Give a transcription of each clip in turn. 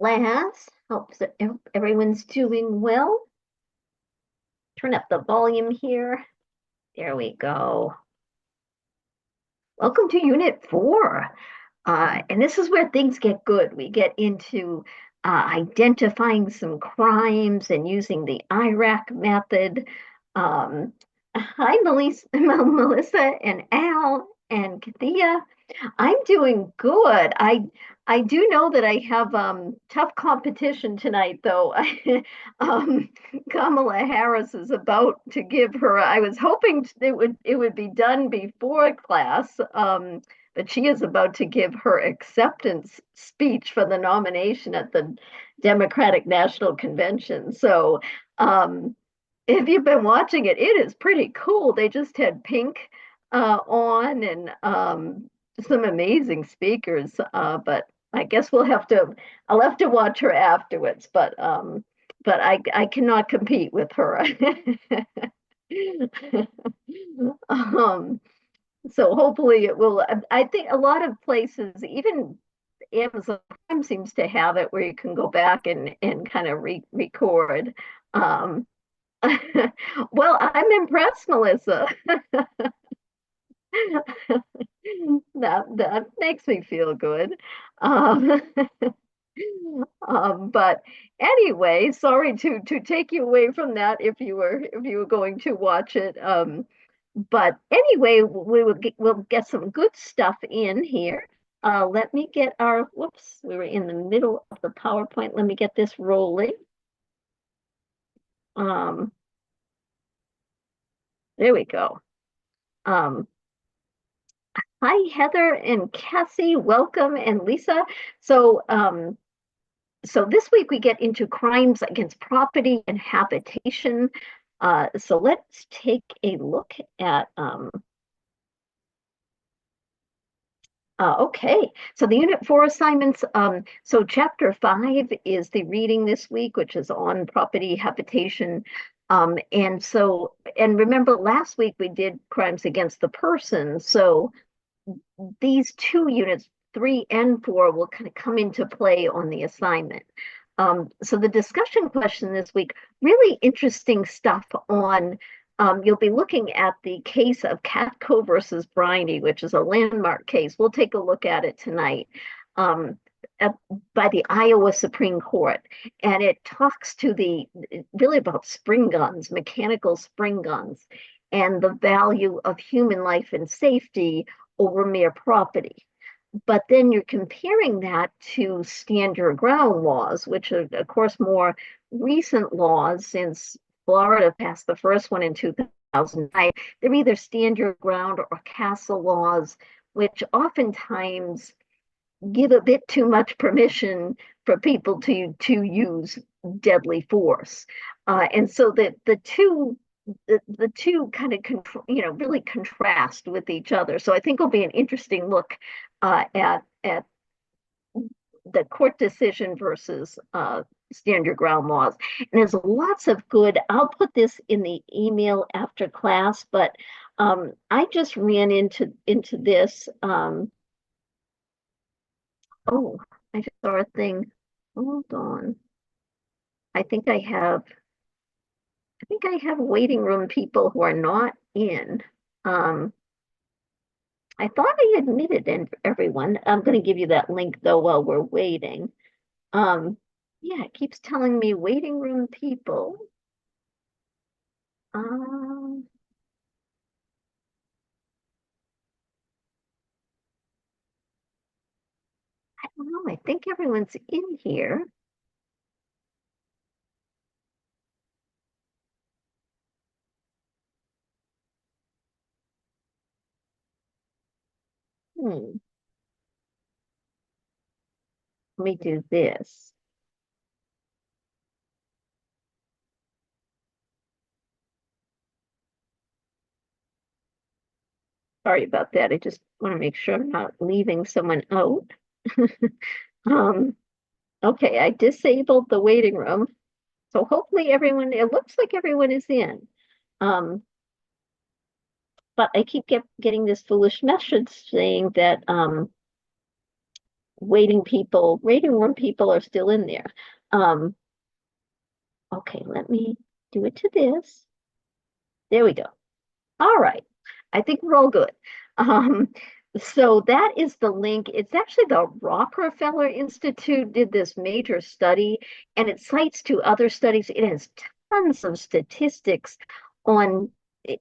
Lance, hope that everyone's doing well. Turn up the volume here. There we go. Welcome to Unit 4. And this is where things get good. We get into identifying some crimes and using the IRAC method. Um, Hi, Melissa and Al and Kathia. I'm doing good. I do know that I have tough competition tonight, though. um, Kamala Harris is about to give her. I was hoping it would be done before class, but she is about to give her acceptance speech for the nomination at the Democratic National Convention. So, if you've been watching it, it is pretty cool. They just had Pink on and some amazing speakers. But I guess I'll have to watch her afterwards. But I cannot compete with her. um, so hopefully it will. I think a lot of places, even Amazon Prime seems to have it where you can go back and kind of record. Um, well, I'm impressed, Melissa. That makes me feel good. Um, but anyway, sorry to take you away from that if you were going to watch it. But anyway, we'll get some good stuff in here. Let me get our whoops, we were in the middle of the PowerPoint. Let me get this rolling. Um, there we go. Um, Hi, Heather and Cassie. Welcome, and Lisa. So, so this week we get into crimes against property and habitation. So let's take a look at. Okay, so the Unit 4 assignments. So Chapter 5 is the reading this week, which is on property habitation. And remember last week we did crimes against the person. So these two units, 3 and 4, will kind of come into play on the assignment. So the discussion question this week, really interesting stuff on, you'll be looking at the case of Catco versus Briney, which is a landmark case. We'll take a look at it tonight. Um, at, by the Iowa Supreme Court, and it talks to the really about spring guns, mechanical spring guns, and the value of human life and safety over mere property. But then you're comparing that to stand your ground laws, which are, of course, more recent laws since Florida passed the first one in 2009. They're either stand your ground or castle laws, which oftentimes give a bit too much permission for people to use deadly force. And so the two kind of really contrast with each other. So I think it'll be an interesting look at the court decision versus stand your ground laws. And there's lots of good. I'll put this in the email after class, but I just ran into this. Oh, I just saw a thing. Hold on. I think I have. I think I have waiting room people who are not in. Um, I thought I admitted everyone. I'm going to give you that link though while we're waiting. Um, yeah, it keeps telling me waiting room people. Um, I don't know. I think everyone's in here. Hmm, let me do this. Sorry about that. I just want to make sure I'm not leaving someone out. Um, okay, I disabled the waiting room. So hopefully it looks like everyone is in. Um, but I keep getting this foolish message saying that waiting room people are still in there. Um, okay, let me do it to this. There we go. All right. I think we're all good. Um, so that is the link. It's actually the Rockefeller Institute did this major study, and it cites two other studies. It has tons of statistics on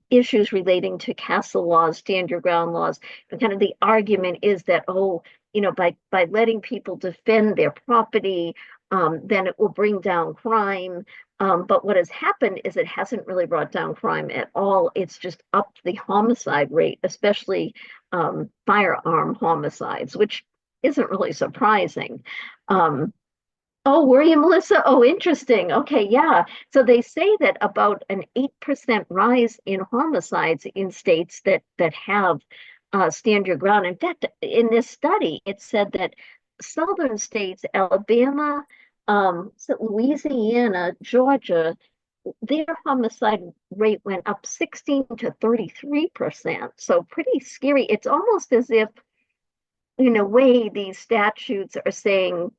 issues relating to castle laws, stand your ground laws. And kind of the argument is that, oh, by letting people defend their property, then it will bring down crime. But what has happened is it hasn't really brought down crime at all. It's just upped the homicide rate, especially firearm homicides, which isn't really surprising. Um, oh, were you, Melissa? Oh, interesting. Okay, yeah. So they say that about an 8% rise in homicides in states that have stand your ground. In fact, in this study, it said that southern states, Alabama, Louisiana, Georgia, their homicide rate went up 16 to 33%. So pretty scary. It's almost as if, in a way, these statutes are saying,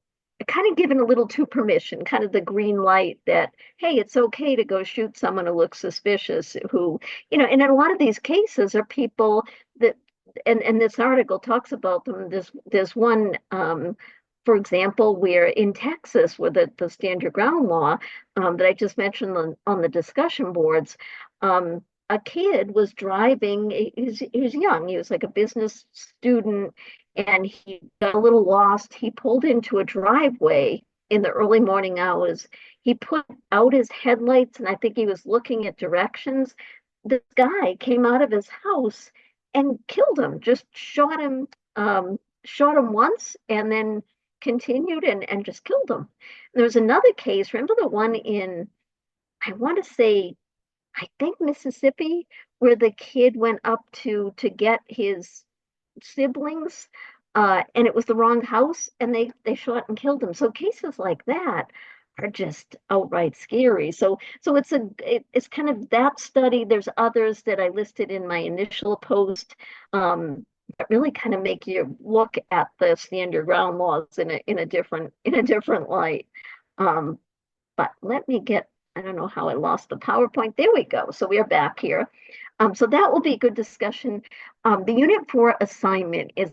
kind of given a little to permission, kind of the green light that, hey, it's okay to go shoot someone who looks suspicious, who, and in a lot of these cases are people that, and this article talks about them. There's one, for example, where in Texas, where the stand your ground law that I just mentioned on the discussion boards, a kid was driving, he was young, he was like a business student, and he got a little lost. He pulled into a driveway in the early morning hours. He put out his headlights, and I think he was looking at directions. This guy came out of his house and killed him, just shot him once, and then continued and just killed him. There was another case. Remember the one in, I want to say, I think Mississippi, where the kid went up to get his siblings, and it was the wrong house, and they shot and killed him. So cases like that are just outright scary. So it's kind of that study. There's others that I listed in my initial post, that really kind of make you look at the stand your ground laws in a different light. Um, but let me get, I don't know how I lost the PowerPoint. There we go. So we are back here. So that will be a good discussion. The Unit 4 assignment is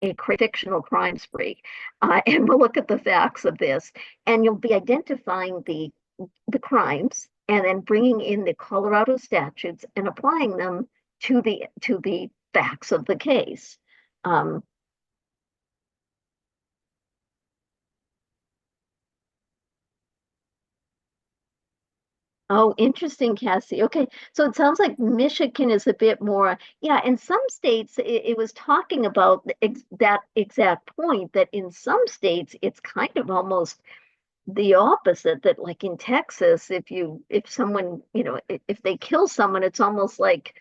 a fictional crime spree. And we'll look at the facts of this. And you'll be identifying the crimes and then bringing in the Colorado statutes and applying them to the facts of the case. Oh, interesting, Cassie. Okay, so it sounds like Michigan is a bit more, yeah, in some states it was talking about that exact point, that in some states it's kind of almost the opposite, that like in Texas, if someone, if they kill someone, it's almost like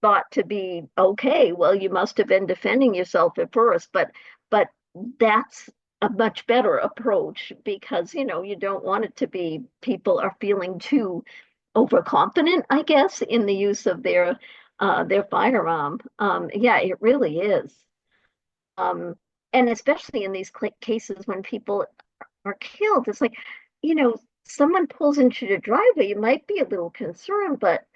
thought to be okay. Well, you must have been defending yourself at first, but that's a much better approach, because you don't want it to be people are feeling too overconfident, I guess, in the use of their firearm. Yeah, it really is. Um, and especially in these cases when people are killed, it's like, someone pulls into the driveway, you might be a little concerned, but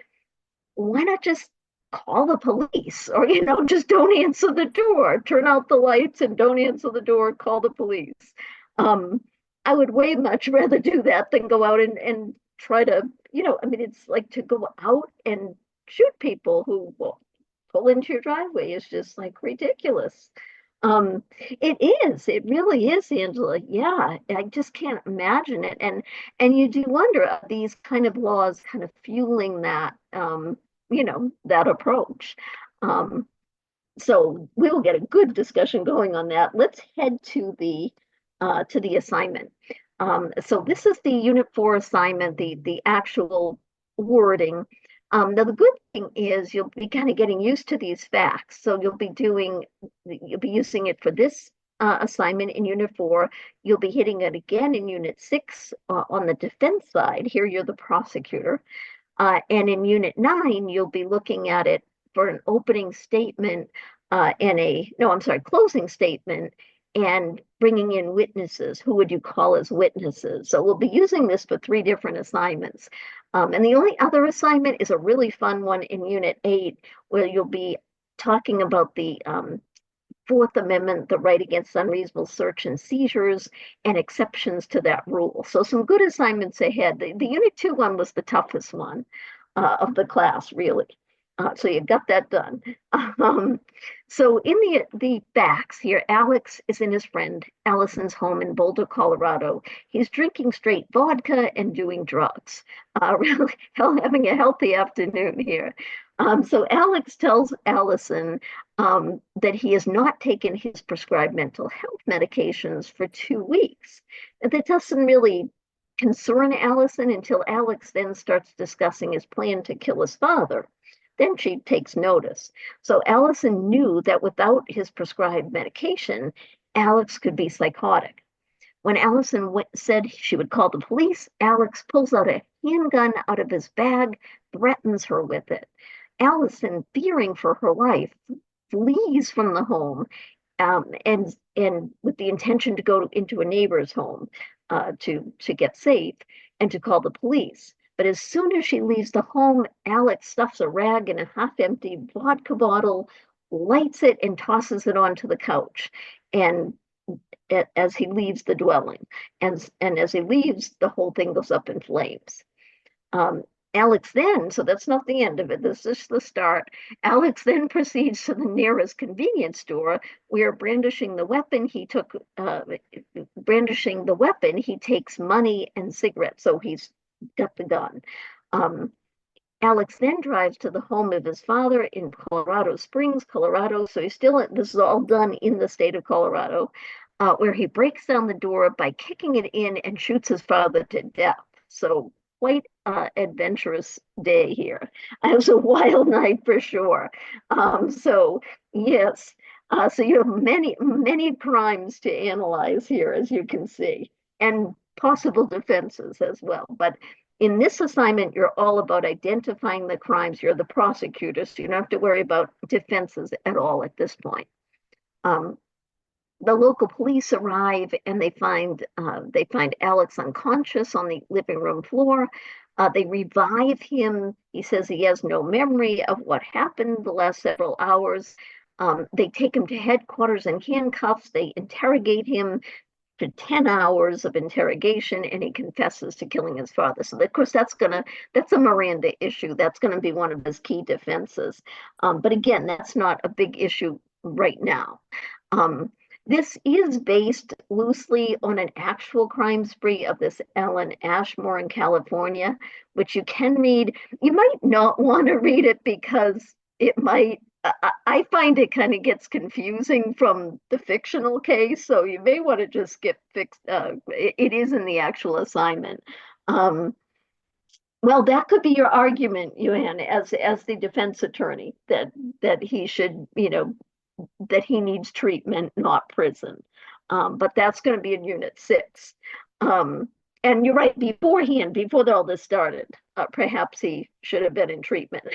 why not just call the police, or just don't answer the door, turn out the lights and don't answer the door, call the police. um I would way much rather do that than go out and try to, I mean, it's like to go out and shoot people who will pull into your driveway is just like ridiculous. It is, it really is, Angela. Yeah, I just can't imagine it. And you do wonder, are these kind of laws kind of fueling that, that approach? Um, so we will get a good discussion going on that. Let's head to the assignment. So this is the Unit 4 assignment, the actual wording. Now the good thing is you'll be kind of getting used to these facts. So you'll be using it for this assignment in Unit 4. You'll be hitting it again in Unit 6 on the defense side. Here you're the prosecutor. And in Unit 9, you'll be looking at it for an opening statement, closing statement, and bringing in witnesses. Who would you call as witnesses? So we'll be using this for 3 different assignments. And the only other assignment is a really fun one in Unit 8, where you'll be talking about the Fourth Amendment, the right against unreasonable search and seizures, and exceptions to that rule. So some good assignments ahead. The Unit 2 one was the toughest one of the class, really. So you got that done. Um, so in the backs here, Alex is in his friend Allison's home in Boulder, Colorado. He's drinking straight vodka and doing drugs. Really having a healthy afternoon here. So Alex tells Allison that he has not taken his prescribed mental health medications for 2 weeks. That doesn't really concern Allison until Alex then starts discussing his plan to kill his father. Then she takes notice. So Allison knew that without his prescribed medication, Alex could be psychotic. When Allison said she would call the police, Alex pulls out a handgun out of his bag, threatens her with it. Allison, fearing for her life, flees from the home, and with the intention to go into a neighbor's home to get safe and to call the police. But as soon as she leaves the home, Alex stuffs a rag in a half-empty vodka bottle, lights it, and tosses it onto the couch. And as he leaves the dwelling, and as he leaves, the whole thing goes up in flames. Alex then, so that's not the end of it, this is the start. Alex then proceeds to the nearest convenience store where brandishing the weapon, he takes money and cigarettes. So he's got the gun. Alex then drives to the home of his father in Colorado Springs, Colorado. So this is all done in the state of Colorado, where he breaks down the door by kicking it in and shoots his father to death. So quite adventurous day here. It was a wild night for sure. So yes, so you have many crimes to analyze here, as you can see, and possible defenses as well. But in this assignment, you're all about identifying the crimes. You're the prosecutor, so you don't have to worry about defenses at all at this point. The local police arrive and they find Alex unconscious on the living room floor. They revive him. He says he has no memory of what happened the last several hours. They take him to headquarters in handcuffs. They interrogate him for 10 hours of interrogation, and he confesses to killing his father. So of course that's a Miranda issue. That's gonna be one of his key defenses. But again, that's not a big issue right now. This is based loosely on an actual crime spree of this Ellen Ashmore in California, which you can read. You might not want to read it because it might, I find it kind of gets confusing from the fictional case, so you may want to just skip it is in the actual assignment. Well, that could be your argument, Joanne, as the defense attorney, that he should, that he needs treatment, not prison. But that's going to be in Unit 6. And you're right, before all this started, perhaps he should have been in treatment.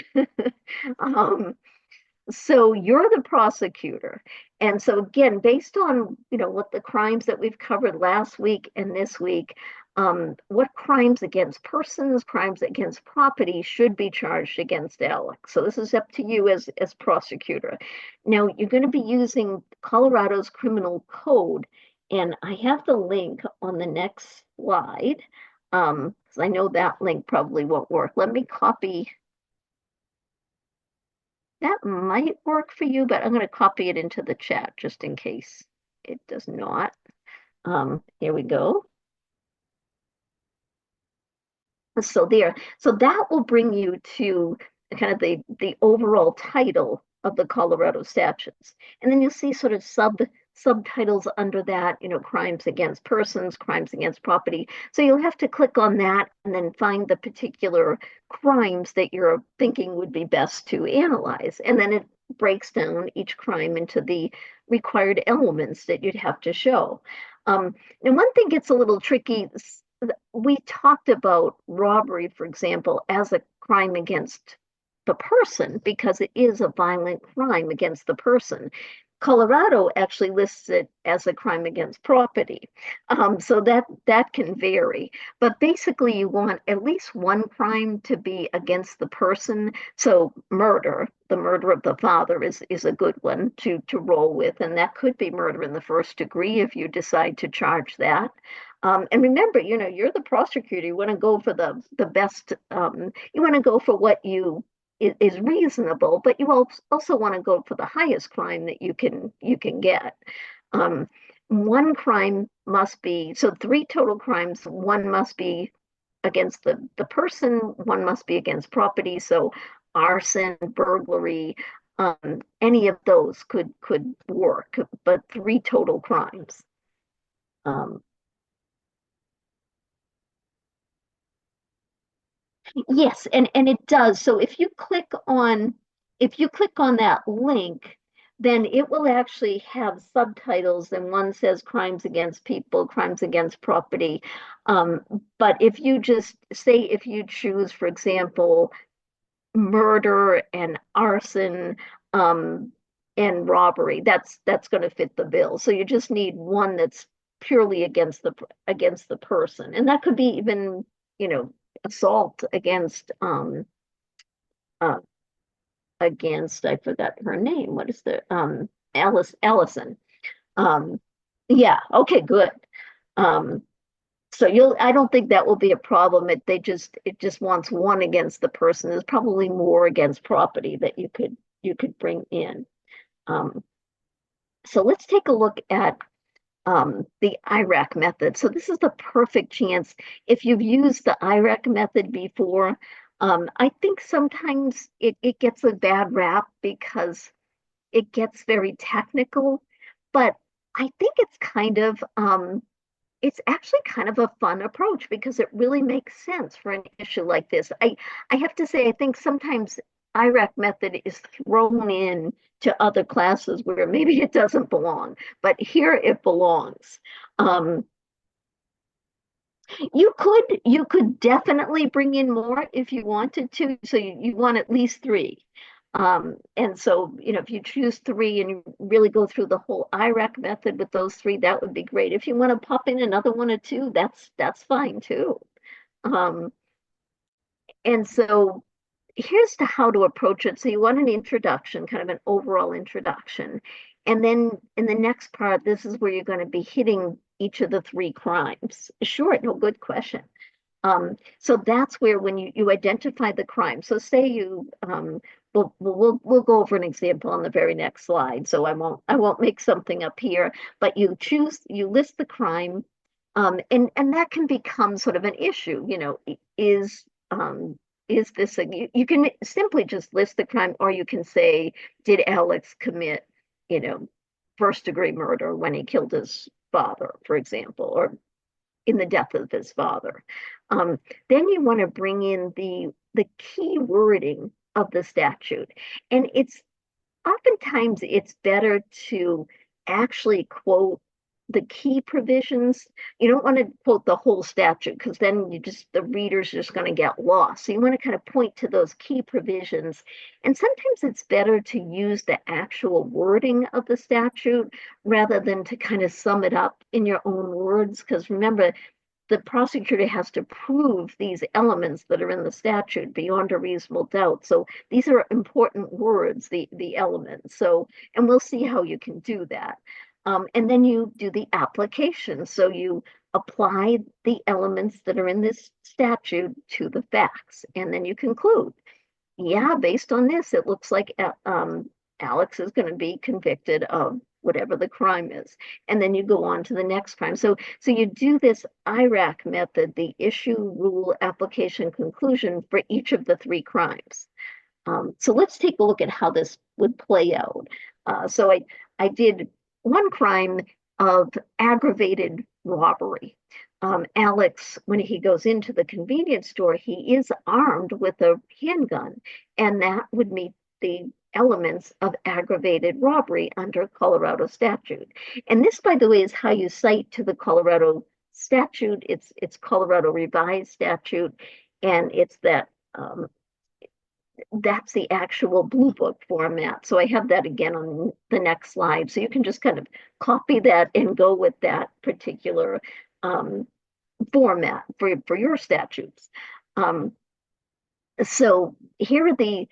So you're the prosecutor. And so again, based on, what the crimes that we've covered last week and this week, what crimes against persons, crimes against property should be charged against Alex. So this is up to you as prosecutor. Now, you're going to be using Colorado's criminal code, and I have the link on the next slide, because I know that link probably won't work. Let me copy. That might work for you, but I'm going to copy it into the chat just in case it does not. Here we go. So that will bring you to kind of the overall title of the Colorado statutes. And then you'll see sort of subtitles under that, crimes against persons, crimes against property. So you'll have to click on that and then find the particular crimes that you're thinking would be best to analyze. And then it breaks down each crime into the required elements that you'd have to show. And one thing gets a little tricky. We talked about robbery, for example, as a crime against the person because it is a violent crime against the person. Colorado actually lists it as a crime against property. So that can vary. But basically, you want at least one crime to be against the person. So murder, the murder of the father is a good one to roll with, and that could be murder in the first degree if you decide to charge that. And remember, you're the prosecutor. You want to go for the best. You want to go for what is reasonable, but you also want to go for the highest crime that you can get. Um, One crime must be, so three total crimes. One must be against the person. One must be against property. So arson, burglary, any of those could work, but three total crimes. Um, Yes, and it does. So if you click on that link, then it will actually have subtitles, and one says crimes against people, crimes against property. Um, but if you choose, for example, murder and arson, um, and robbery, that's going to fit the bill. So you just need one that's purely against the person, and that could be even, you know, assault uh, against, I forgot her name. What is the Allison. Um, yeah, okay, good. Um, so I don't think that will be a problem. It just wants one against the person. There's probably more against property that you could bring in. Um, so let's take a look at the IRAC method. So this is the perfect chance. If you've used the IRAC method before, I think sometimes it gets a bad rap because it gets very technical, but I think it's actually kind of a fun approach because it really makes sense for an issue like this. I have to say, I think sometimes IRAC method is thrown in to other classes where maybe it doesn't belong, but here it belongs. Um, you could definitely bring in more if you wanted to. So you want at least three. And so, if you choose three and you really go through the whole IRAC method with those three, that would be great. If you want to pop in another one or two, that's fine too. Um, and so here's to how to approach it. So you want an introduction, kind of an overall introduction. And then in the next part, this is where you're going to be hitting each of the three crimes. Sure, no, good question. So that's where when you identify the crime. So say we'll go over an example on the very next slide. So I won't make something up here, but you list the crime, and that can become sort of an issue. Is this you can simply just list the crime, or you can say, did Alex commit, you know, first degree murder when he killed his father, for example, or in the death of his father. Um, then you want to bring in the key wording of the statute. And oftentimes it's better to actually quote the key provisions. You don't want to quote the whole statute because then the reader's just going to get lost. So you want to kind of point to those key provisions. And sometimes it's better to use the actual wording of the statute rather than to kind of sum it up in your own words. Because remember, the prosecutor has to prove these elements that are in the statute beyond a reasonable doubt. So these are important words, the elements. So, and we'll see how you can do that. And then you do the application. So you apply the elements that are in this statute to the facts, and then you conclude, yeah, based on this, it looks like Alex is going to be convicted of whatever the crime is. And then you go on to the next crime. So you do this IRAC method, the issue, rule, application, conclusion for each of the three crimes. So let's take a look at how this would play out. So I did one crime of aggravated robbery. Alex, when he goes into the convenience store, he is armed with a handgun, and that would meet the elements of aggravated robbery under Colorado statute. And this, by the way, is how you cite to the Colorado statute. It's Colorado revised statute, and it's that that's the actual Blue Book format. So I have that again on the next slide. So you can just kind of copy that and go with that particular um, format for your statutes. Um, so here are the,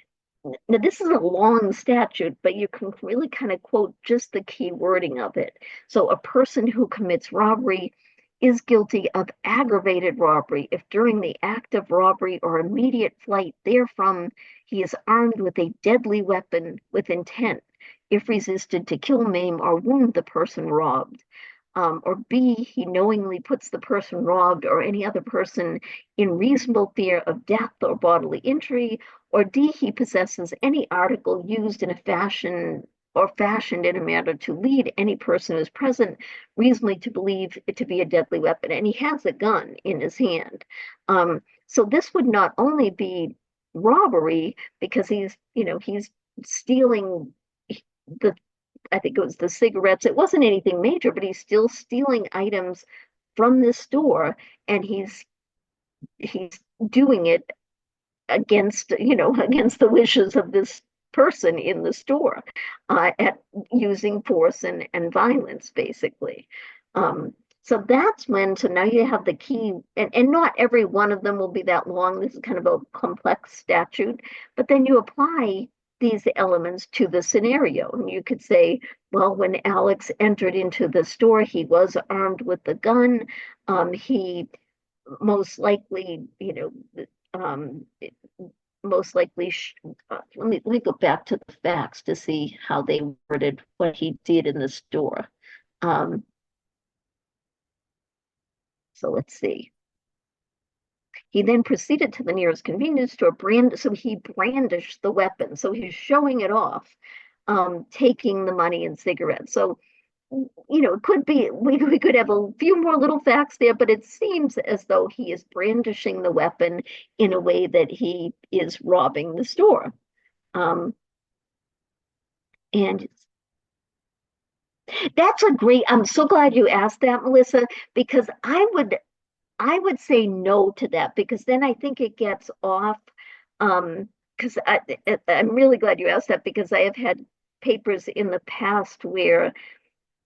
now this is a long statute, but you can really kind of quote just the key wording of it. So a person who commits robbery is guilty of aggravated robbery if during the act of robbery or immediate flight therefrom he is armed with a deadly weapon with intent, if resisted, to kill, maim, or wound the person robbed. Or B, he knowingly puts the person robbed or any other person in reasonable fear of death or bodily injury. Or D, he possesses any article used in a fashion or fashioned in a manner to lead any person who's present reasonably to believe it to be a deadly weapon. And he has a gun in his hand. So this would not only be robbery because he's stealing the, I think it was the cigarettes. It wasn't anything major, but he's still stealing items from this store, and he's doing it against against the wishes of this person in the store, at using force and violence basically. Um, so that's when, so now you have the key, and not every one of them will be that long. This is kind of a complex statute, but then you apply these elements to the scenario. And you could say, well, when Alex entered into the store, he was armed with the gun. He most likely, um, most likely, let me go back to the facts to see how they worded what he did in the store. Um, so let's see. He then proceeded to the nearest convenience store, so he brandished the weapon. So he's showing it off, taking the money and cigarettes. So, it could be, we could have a few more little facts there, but it seems as though he is brandishing the weapon in a way that he is robbing the store. Um, and that's a great, I'm so glad you asked that, Melissa, because I would say no to that, because then I think it gets off. Because I'm really glad you asked that, because I have had papers in the past where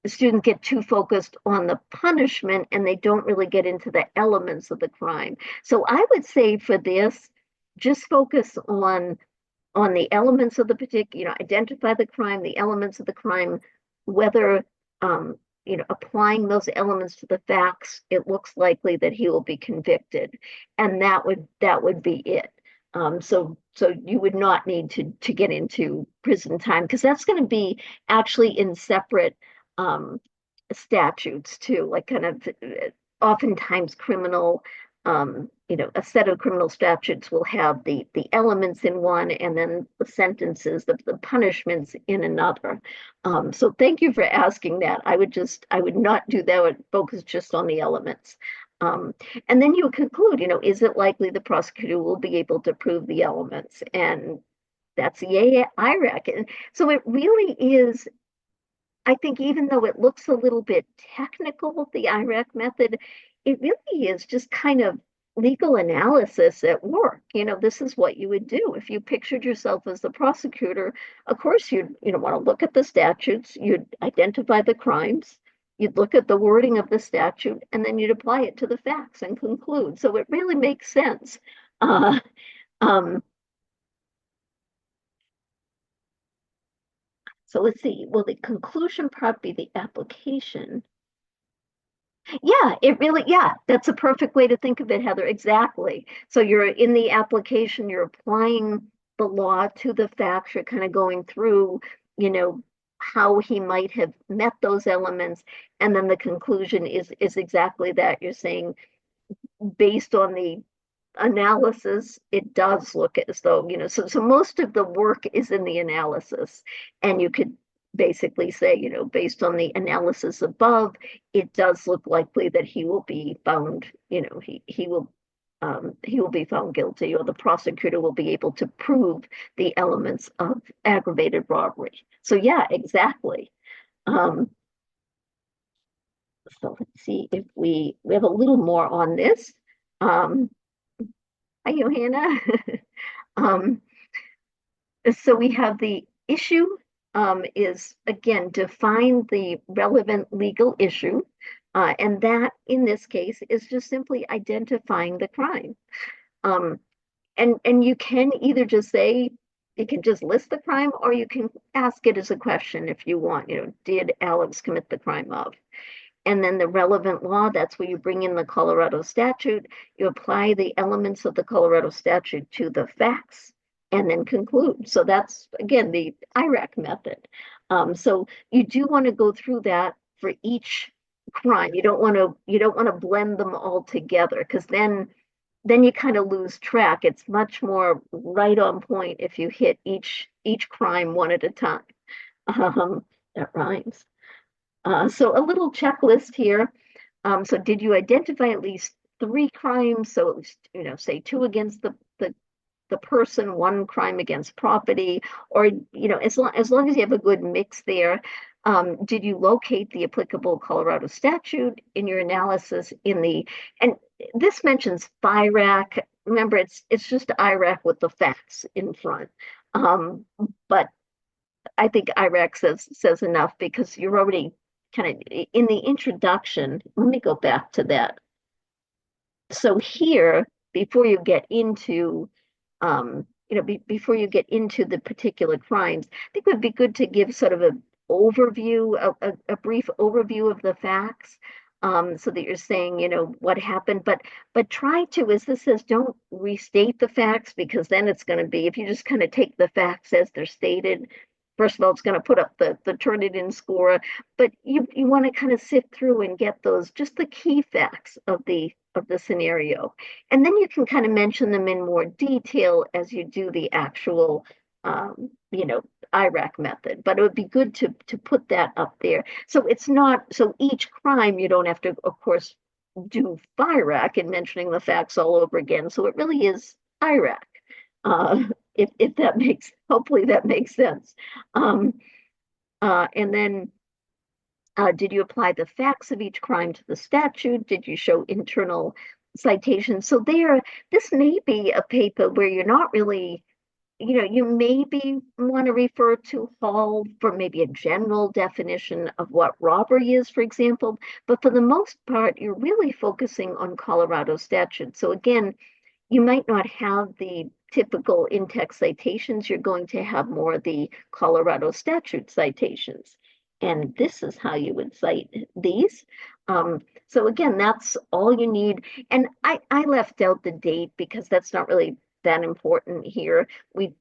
the students get too focused on the punishment and they don't really get into the elements of the crime. So I would say for this, just focus on the elements of the particular, identify the crime, the elements of the crime, whether, applying those elements to the facts, it looks likely that he will be convicted. And that would be it. So you would not need to get into prison time, because that's going to be actually in separate statutes too, like kind of oftentimes criminal, a set of criminal statutes will have the elements in one, and then the sentences, the punishments in another. So thank you for asking that. I would not do that. I would focus just on the elements. Um, and then you conclude, is it likely the prosecutor will be able to prove the elements? And that's yay, I reckon. So it really is, I think, even though it looks a little bit technical, the IRAC method, it really is just kind of legal analysis at work. This is what you would do if you pictured yourself as the prosecutor. Of course, you'd want to look at the statutes, you'd identify the crimes, you'd look at the wording of the statute, and then you'd apply it to the facts and conclude. So it really makes sense. Uh, um, so let's see. Will the conclusion part be the application? Yeah, yeah, that's a perfect way to think of it, Heather. Exactly. So you're in the application, you're applying the law to the facts, you're kind of going through, you know, how he might have met those elements. And then the conclusion is exactly that. You're saying, based on the analysis, it does look as though, so most of the work is in the analysis. And you could basically say, based on the analysis above, it does look likely that he will be found, he will be found guilty, or the prosecutor will be able to prove the elements of aggravated robbery. So yeah, exactly. Um, so let's see if we have a little more on this. Hi, Johanna. um, So we have the issue is again define the relevant legal issue, and that in this case is just simply identifying the crime. Um, and you can either just say you can just list the crime, or you can ask it as a question if you want. Did Alex commit the crime of? And then the relevant law, that's where you bring in the Colorado statute, you apply the elements of the Colorado statute to the facts, and then conclude. So that's, again, the IRAC method. So you do want to go through that for each crime. You don't want to blend them all together, because then you kind of lose track. It's much more right on point if you hit each crime one at a time. That rhymes. So a little checklist here. So did you identify at least three crimes? So at least, say two against the person, one crime against property, or, as long as you have a good mix there. Did you locate the applicable Colorado statute in your analysis and this mentions FIRAC. Remember, it's just IRAC with the facts in front. But I think IRAC says enough, because you're already kind of in the introduction. Let me go back to that. So here, before you get into before you get into the particular crimes, I think it would be good to give sort of a brief overview of the facts, so that you're saying, what happened, but try to, as this says, don't restate the facts, because then it's going to be, if you just kind of take the facts as they're stated, first of all, it's going to put up the Turnitin score, but you want to kind of sift through and get those, just the key facts of the scenario. And then you can kind of mention them in more detail as you do the actual, IRAC method. But it would be good to put that up there. So it's not, so each crime, you don't have to, of course, do FIRAC and mentioning the facts all over again. So it really is IRAC. If that hopefully that makes sense. And then did you apply the facts of each crime to the statute? Did you show internal citations? So this may be a paper where you're not really, you maybe want to refer to Hall for maybe a general definition of what robbery is, for example. But for the most part, you're really focusing on Colorado statutes. So again, you might not have the typical in-text citations. You're going to have more of the Colorado statute citations. And this is how you would cite these. So again, that's all you need. And I left out the date because that's not really that important here. We're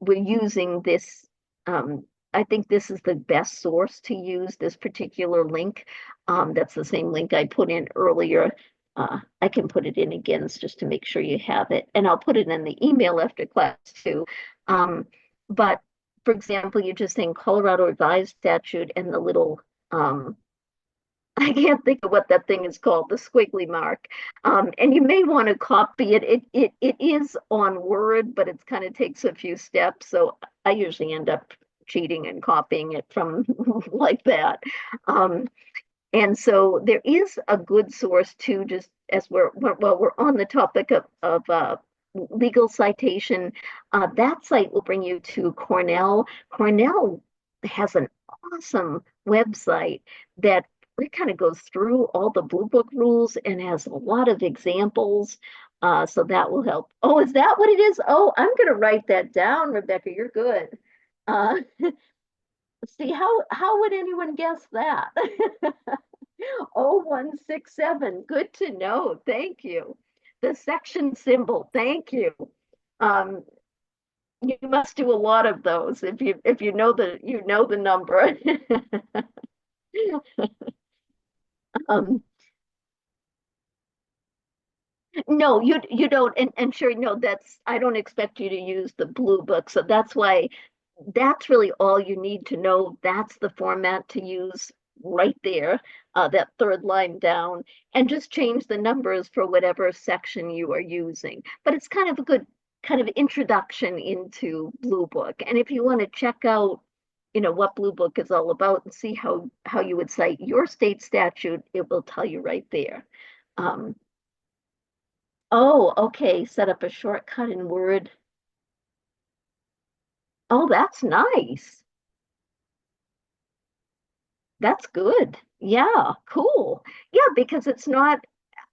using this. I think this is the best source to use, this particular link. That's the same link I put in earlier. I can put it in again just to make sure you have it. And I'll put it in the email after class too. But for example, you're just saying Colorado revised statute and the little, I can't think of what that thing is called, the squiggly mark. And you may want to copy it. It is on Word, but it kind of takes a few steps. So I usually end up cheating and copying it from like that. And so there is a good source too, just as we're on the topic of legal citation. That site will bring you to Cornell. Cornell has an awesome website that it kind of goes through all the Blue Book rules and has a lot of examples. So that will help. Oh, is that what it is? Oh, I'm going to write that down, Rebecca. You're good. See, how would anyone guess that? 0167. Good to know. Thank you. The section symbol. Thank you. Um, you must do a lot of those if you know the number. um, no, you don't, and sure, no, I don't expect you to use the Blue Book, so that's really all you need to know. That's the format to use right there, that third line down, and just change the numbers for whatever section you are using. But it's kind of a good kind of introduction into Blue Book. And if you want to check out, what Blue Book is all about and see how you would cite your state statute, it will tell you right there. Oh, okay. Set up a shortcut in Word. Oh, that's nice. That's good. Yeah, cool. Yeah, because it's not,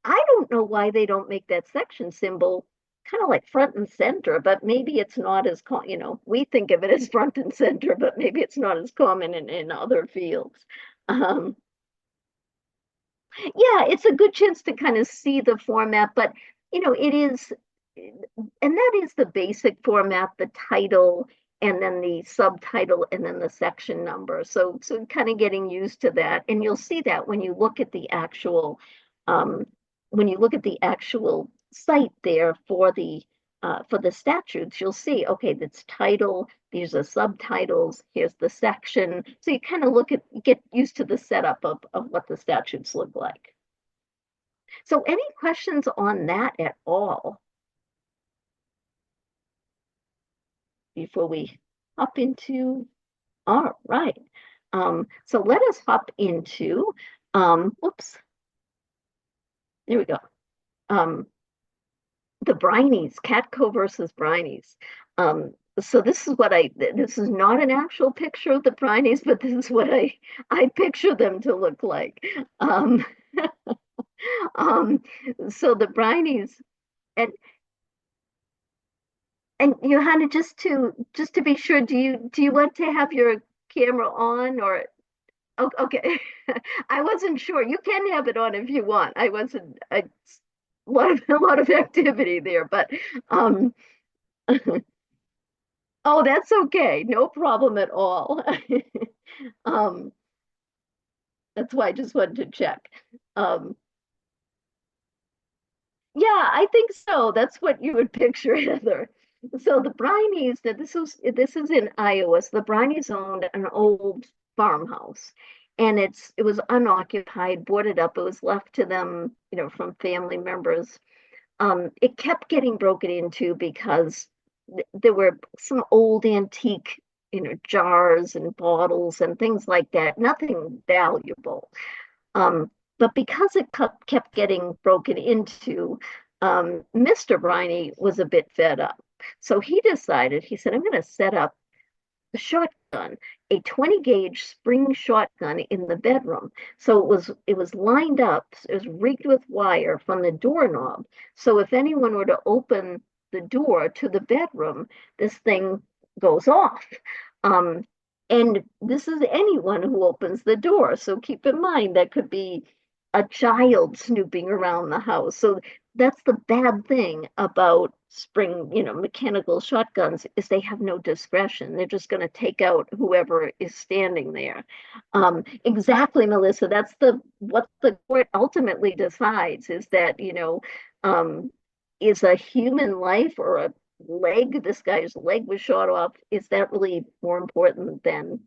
I don't know why they don't make that section symbol kind of like front and center, but maybe it's not as, we think of it as front and center, but maybe it's not as common in other fields. Um, yeah, it's a good chance to kind of see the format, but it is, and that is the basic format, the title and then the subtitle and then the section number. So kind of getting used to that. And you'll see that um, when you look at the actual site there for the statutes, you'll see, okay, that's title, these are subtitles, here's the section. So you kind of get used to the setup of what the statutes look like. So any questions on that at all before we hop into, all right. So let us hop into, whoops, there we go. Um, the brinies, Catco versus brinies. So this is not an actual picture of the brinies, but this is what I picture them to look like. Um, um, so the brinies, and Johanna, just to be sure, do you want to have your camera on or okay? I wasn't sure. You can have it on if you want. I wasn't a lot of activity there, but um oh, that's okay. No problem at all. Um that's why I just wanted to check. Um Yeah, I think so. That's what you would picture, Heather. So the Brinies, that this is in Iowa. So the Brinies owned an old farmhouse, and it was unoccupied, boarded up. It was left to them, from family members. It kept getting broken into because there were some old antique, jars and bottles and things like that. Nothing valuable. Um, but because it kept getting broken into, Mr. Briney was a bit fed up. So he said, I'm going to set up a shotgun, a 20 gauge spring shotgun in the bedroom. So it was lined up, it was rigged with wire from the doorknob. So if anyone were to open the door to the bedroom, this thing goes off. Um, and this is anyone who opens the door. So keep in mind that could be a child snooping around the house. So that's the bad thing about spring, mechanical shotguns is they have no discretion. They're just going to take out whoever is standing there. Exactly, Melissa. That's what the court ultimately decides is that, um, is a human life or a leg, this guy's leg was shot off, is that really more important than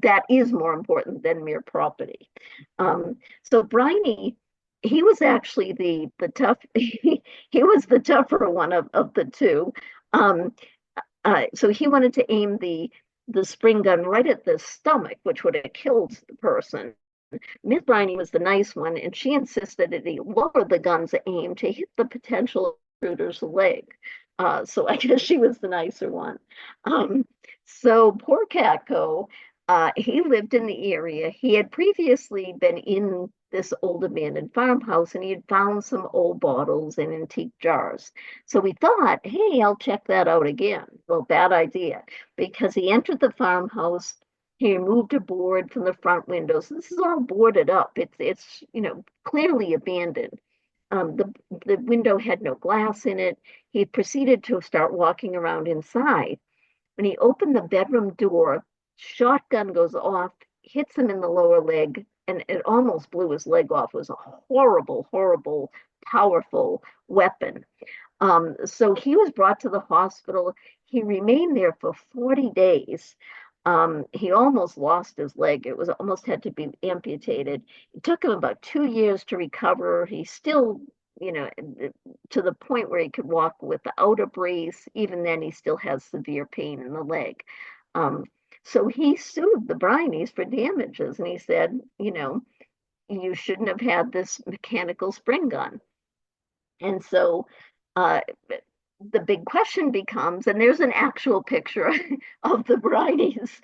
that is more important than mere property. So Briney, he was actually the tough, he was the tougher one of the two. Um, so he wanted to aim the spring gun right at the stomach, which would have killed the person. Miss Briney was the nice one, and she insisted that he lower the gun's aim to hit the potential intruder's leg. So I guess she was the nicer one. Um, so poor Catco, he lived in the area. He had previously been in this old abandoned farmhouse and he had found some old bottles and antique jars. So we thought, hey, I'll check that out again. Well, bad idea because he entered the farmhouse. He removed a board from the front windows. This is all boarded up. It's clearly abandoned. The window had no glass in it. He proceeded to start walking around inside. When he opened the bedroom door, shotgun goes off, hits him in the lower leg, and it almost blew his leg off. It was a horrible, horrible, powerful weapon. So he was brought to the hospital. He remained there for 40 days. He almost lost his leg. It was almost had to be amputated. It took him about 2 years to recover. He still, to the point where he could walk without a brace. Even then, he still has severe pain in the leg. Um, so he sued the Brinies for damages, and he said, you shouldn't have had this mechanical spring gun. And so uh, the big question becomes, and there's an actual picture of the Brinies,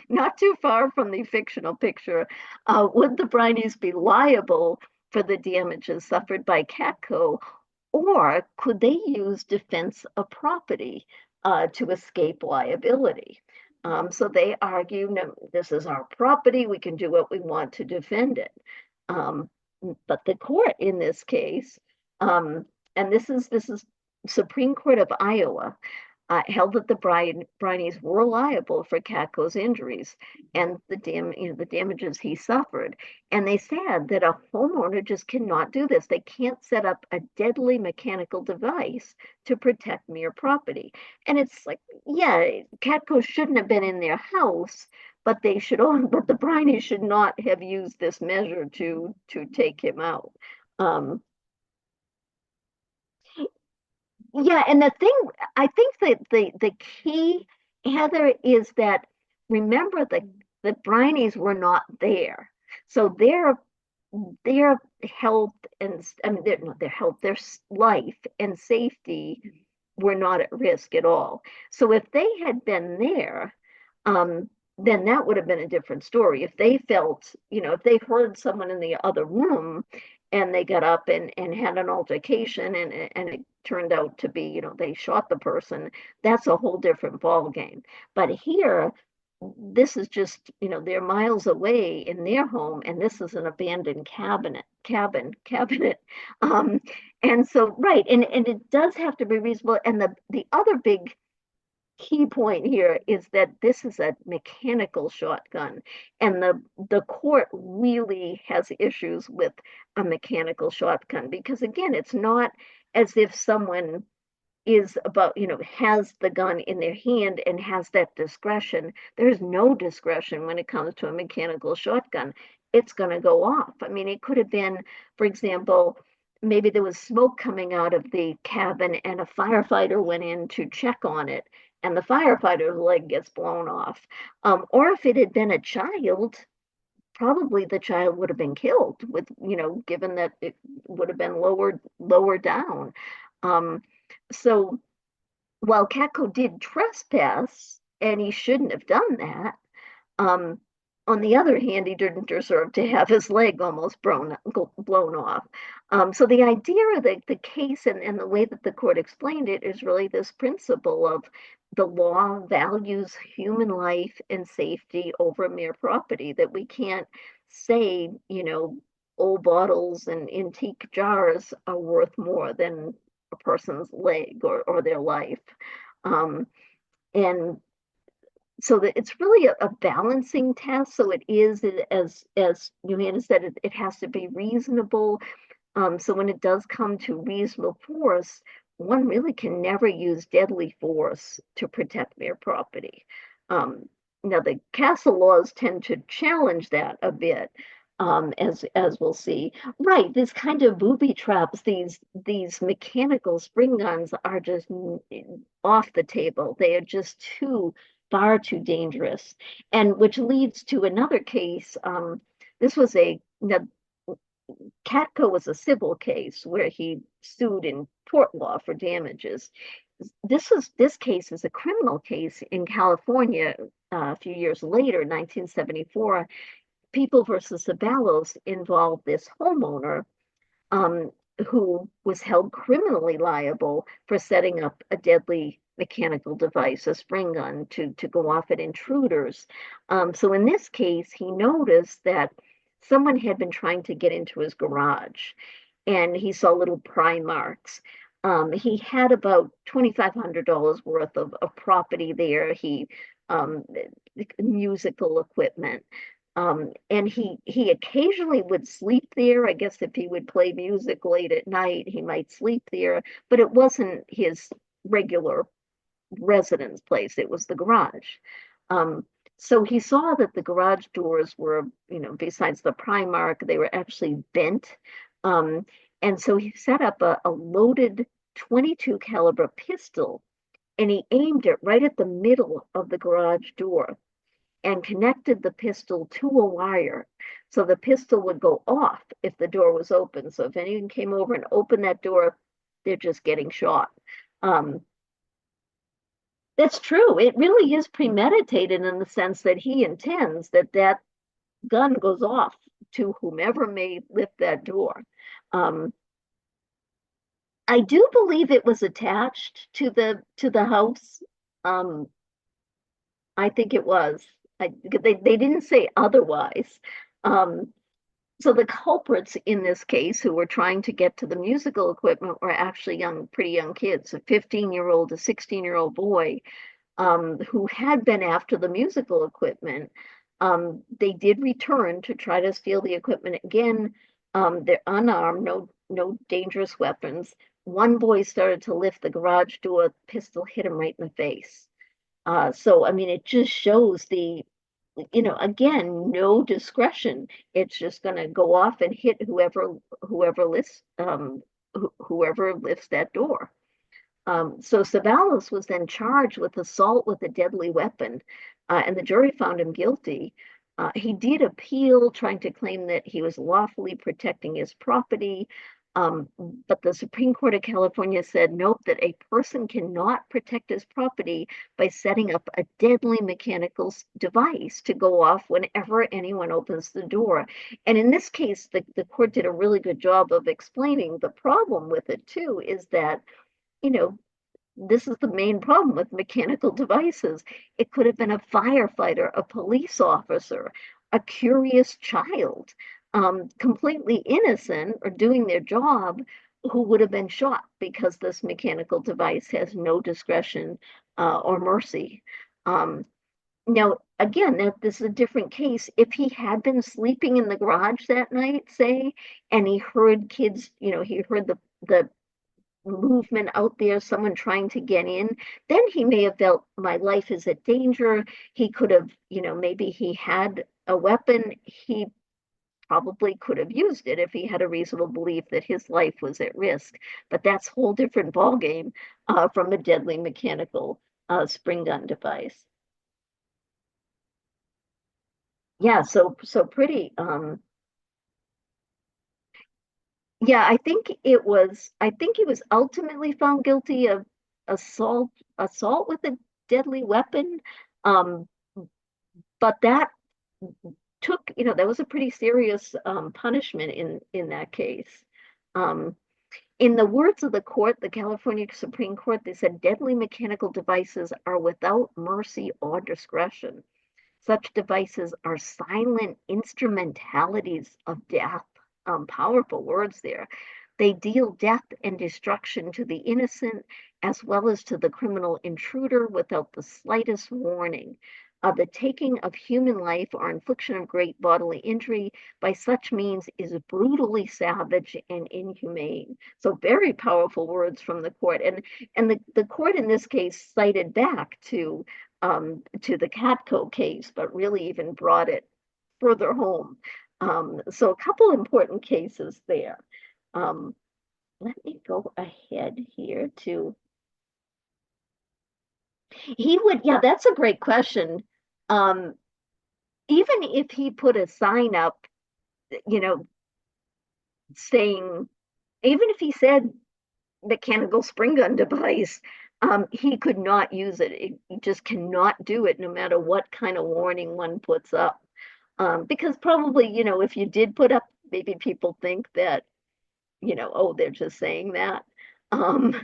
not too far from the fictional picture. Would the Brinies be liable for the damages suffered by Catco, or could they use defense of property to escape liability? So they argue, no, this is our property. We can do what we want to defend it. Um, but the court in this case, and this is Supreme Court of Iowa, held that the Brinies were liable for Catco's injuries and the damages he suffered. And they said that a homeowner just cannot do this. They can't set up a deadly mechanical device to protect mere property. And it's like, yeah, Catco shouldn't have been in their house, but but the Brinies should not have used this measure to take him out. Um, Yeah, and the thing I think that the key, Heather, is that remember the Brinies were not there. So their health and I mean their not their health, life and safety were not at risk at all. So if they had been there, um, then that would have been a different story. If they felt, if they heard someone in the other room and they got up and had an altercation and it turned out to be, they shot the person, that's a whole different ball game. But here, this is just, they're miles away in their home, and this is an abandoned cabinet. Um, and so, right, and it does have to be reasonable. And the other big key point here is that this is a mechanical shotgun, and the court really has issues with a mechanical shotgun because again, it's not as if someone is about, has the gun in their hand and has that discretion. There's no discretion when it comes to a mechanical shotgun. It's going to go off. I mean, it could have been, for example, maybe there was smoke coming out of the cabin and a firefighter went in to check on it and the firefighter's leg gets blown off. Or if it had been a child, probably the child would have been killed with, given that it would have been lower down. Um, so while Catco did trespass, and he shouldn't have done that, um, on the other hand, he didn't deserve to have his leg almost blown off. So the idea of the case and the way that the court explained it is really this principle of the law values human life and safety over mere property, that we can't say, old bottles and antique jars are worth more than a person's leg or their life. Um, and so that it's really a balancing test. So it is, as Johanna said, it has to be reasonable. So when it does come to reasonable force, one really can never use deadly force to protect their property. Now the castle laws tend to challenge that a bit, as we'll see. Right, this kind of booby traps, these mechanical spring guns are just off the table. They are just far too dangerous, and which leads to another case. This was Catco was a civil case where he sued in tort law for damages. This case is a criminal case in California. A few years later, 1974, People versus Sabalos involved this homeowner um, who was held criminally liable for setting up a deadly mechanical device, a spring gun, to go off at intruders. So in this case, he noticed that someone had been trying to get into his garage, and he saw little pry marks. He had about $2,500 worth of property there. Um, Musical equipment. And he occasionally would sleep there. I guess if he would play music late at night, he might sleep there, but it wasn't his regular residence place. It was the garage. Um, so he saw that the garage doors were, besides the Primark, they were actually bent. Um, and so he set up a loaded 22 caliber pistol and he aimed it right at the middle of the garage door and connected the pistol to a wire. So the pistol would go off if the door was open. So if anyone came over and opened that door, they're just getting shot. Um, that's true. It really is premeditated in the sense that he intends that that gun goes off to whomever may lift that door. Um, I do believe it was attached to the house. Um, I think it was. They didn't say otherwise. Um, so the culprits in this case who were trying to get to the musical equipment were actually pretty young kids, a 15-year-old, a 16-year-old boy, who had been after the musical equipment. They did return to try to steal the equipment again. They're unarmed, no dangerous weapons. One boy started to lift the garage door, pistol hit him right in the face. So I mean, it just shows again, no discretion. It's just going to go off and hit whoever lifts that door. So Savalas was then charged with assault with a deadly weapon, and the jury found him guilty. He did appeal, trying to claim that he was lawfully protecting his property. Um, but the Supreme Court of California said, nope, that a person cannot protect his property by setting up a deadly mechanical device to go off whenever anyone opens the door. And in this case, the court did a really good job of explaining the problem with it, too, is that you know, this is the main problem with mechanical devices. It could have been a firefighter, a police officer, a curious child, completely innocent or doing their job, who would have been shot because this mechanical device has no discretion or mercy. Um, Now, again, this is a different case. If he had been sleeping in the garage that night, say, and he heard kids, he heard the movement out there, someone trying to get in, then he may have felt my life is at danger. He could have, maybe he had a weapon. He probably could have used it if he had a reasonable belief that his life was at risk. But that's a whole different ballgame from a deadly mechanical spring gun device. Yeah, so pretty. Yeah, I think he was ultimately found guilty of assault assault with a deadly weapon. Um, but that took, that was a pretty serious punishment in that case. Um, in the words of the court, the California Supreme Court, they said deadly mechanical devices are without mercy or discretion. Such devices are silent instrumentalities of death. Powerful words there. They deal death and destruction to the innocent as well as to the criminal intruder without the slightest warning. The taking of human life or infliction of great bodily injury by such means is brutally savage and inhumane. So very powerful words from the court. And the court in this case cited back to the Catco case, but really even brought it further home. So a couple important cases there. Um, Let me go ahead here to, he would, yeah, that's a great question. Um, Even if he put a sign up, you know, saying, even if he said mechanical spring gun device, he could not use it. He just cannot do it no matter what kind of warning one puts up. Because probably, if you did put up, maybe people think that, oh, they're just saying that. Um,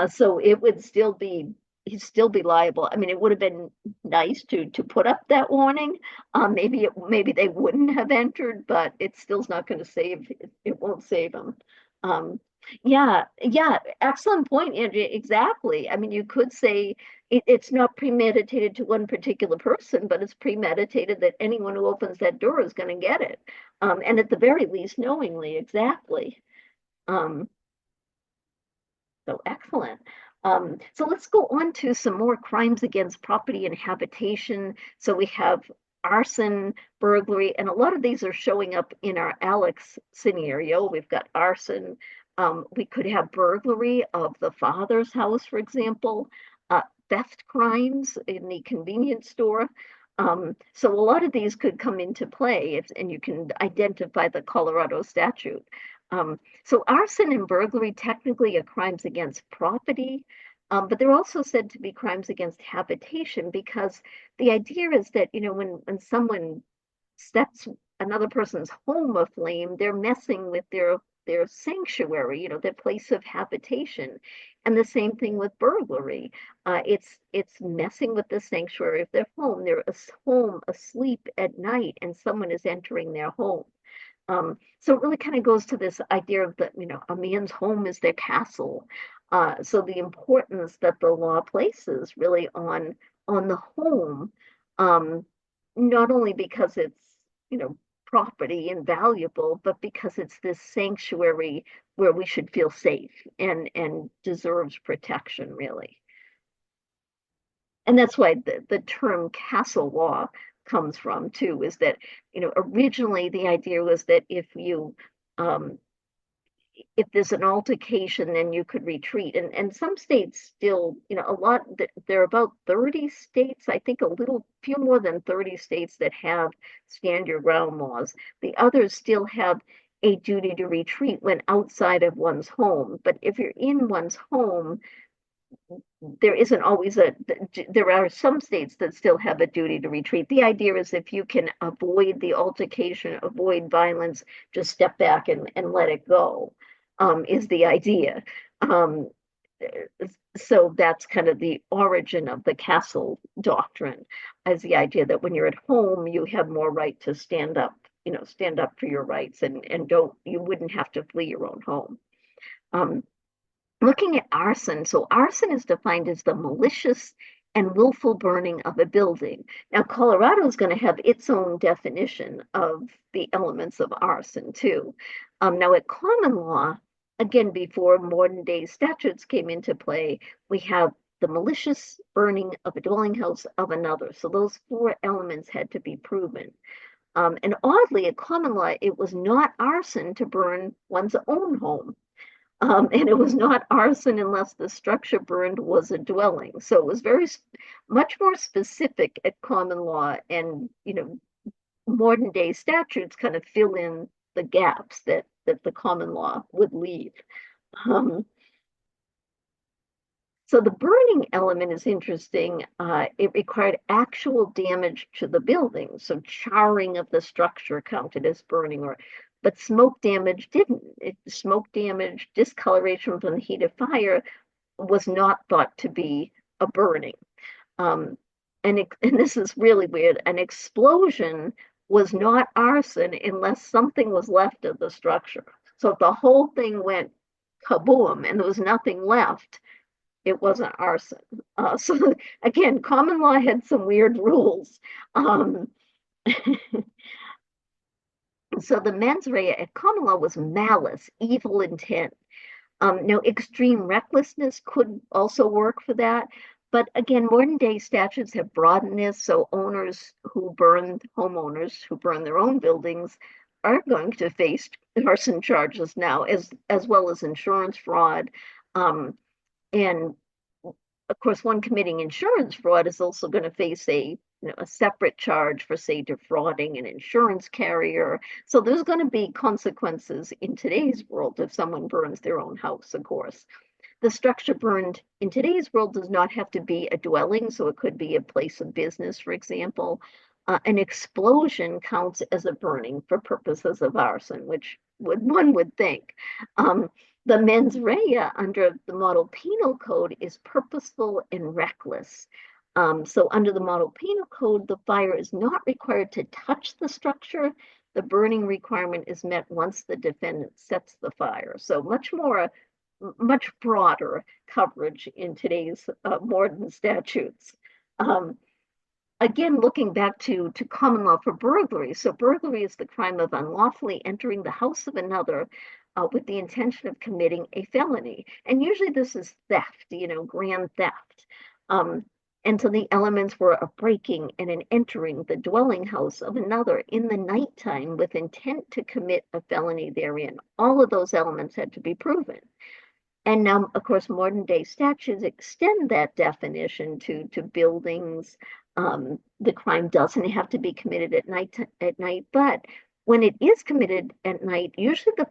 so it would still be, he'd still be liable. I mean, it would have been nice to put up that warning. Maybe they wouldn't have entered, but it still's not going to save. It won't save them. Um, yeah, excellent point, Andrea. Exactly. I mean, you could say it's not premeditated to one particular person, but it's premeditated that anyone who opens that door is going to get it. And at the very least, knowingly, exactly. Um, so excellent. So let's go on to some more crimes against property and habitation. So we have arson, burglary, and a lot of these are showing up in our Alex scenario. We've got arson. We could have burglary of the father's house, for example, theft crimes in the convenience store. So a lot of these could come into play, and you can identify the Colorado statute. So arson and burglary technically are crimes against property. But they're also said to be crimes against habitation because the idea is that, when someone sets another person's home aflame, they're messing with their sanctuary, their place of habitation. And the same thing with burglary. It's messing with the sanctuary of their home. They're home asleep at night, and someone is entering their home. So it really kind of goes to this idea of that, a man's home is their castle. So the importance that the law places really on the home, um, not only because it's, property and valuable, but because it's this sanctuary where we should feel safe and deserves protection, really. And that's why the term castle law comes from too, is that, originally the idea was that um, if there's an altercation, then you could retreat. And some states still, there are about 30 states, I think a few more than 30 states that have stand your ground laws. The others still have a duty to retreat when outside of one's home. But if you're in one's home, there isn't always there are some states that still have a duty to retreat. The idea is if you can avoid the altercation, avoid violence, just step back and let it go, is the idea. Um, so that's kind of the origin of the castle doctrine, as the idea that when you're at home, you have more right to stand up, stand up for your rights and you wouldn't have to flee your own home. Um, Looking at arson, so arson is defined as the malicious and willful burning of a building. Now, Colorado is going to have its own definition of the elements of arson, too. Now, at common law, again, before modern day statutes came into play, we have the malicious burning of a dwelling house of another. So those four elements had to be proven. And oddly, at common law, it was not arson to burn one's own home. And it was not arson unless the structure burned was a dwelling. So it was much more specific at common law, and modern day statutes kind of fill in the gaps that the common law would leave. Um, so the burning element is interesting. It required actual damage to the building. So charring of the structure counted as burning, but smoke damage didn't. Smoke damage, discoloration from the heat of fire was not thought to be a burning. Um, and this is really weird. An explosion was not arson unless something was left of the structure. So if the whole thing went kaboom and there was nothing left, it wasn't arson. So again, common law had some weird rules. Um, so the mens rea at common law was malice, evil intent. Now, extreme recklessness could also work for that. But again, modern day statutes have broadened this. So homeowners who burn their own buildings are going to face arson charges now, as well as insurance fraud. And of course, one committing insurance fraud is also going to face a separate charge for, say, defrauding an insurance carrier. So there's going to be consequences in today's world if someone burns their own house, of course. The structure burned in today's world does not have to be a dwelling, so it could be a place of business, for example. An explosion counts as a burning for purposes of arson, which one would think. The mens rea under the model penal code is purposeful and reckless. So under the model penal code, the fire is not required to touch the structure. The burning requirement is met once the defendant sets the fire. So much broader coverage in today's modern statutes. Again, looking back to common law for burglary. So burglary is the crime of unlawfully entering the house of another with the intention of committing a felony. And usually this is theft, grand theft. And so the elements were a breaking and an entering the dwelling house of another in the nighttime with intent to commit a felony therein. All of those elements had to be proven. And now, of course, modern day statutes extend that definition to buildings. The crime doesn't have to be committed at night, but When it is committed at night, usually the